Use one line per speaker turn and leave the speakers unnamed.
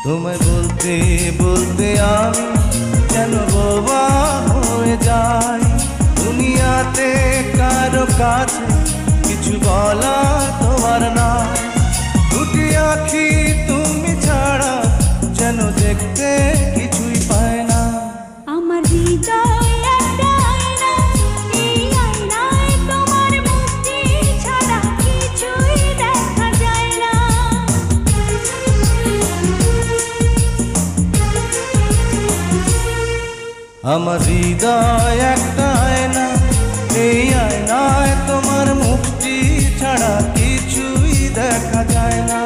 তোমায় বলতে বলতে আমি যেন বোবা হয়ে যাই। দুনিয়াতে কারো কাছে কিছু বলা তোমার নাই। দুটি আঁখি তুমি ছাড়া যেন দেখতে কিছুই পায় না।
আমার হৃদয় একটা আয়না, এই আয়নায় তোমার মুক্তি ছাড়া কিছুই দেখা যায় না।
আমার হৃদয় একটা আয়না, এই আয়নায় তোমার মুক্তি ছাড়া কিছুই দেখা যায় না।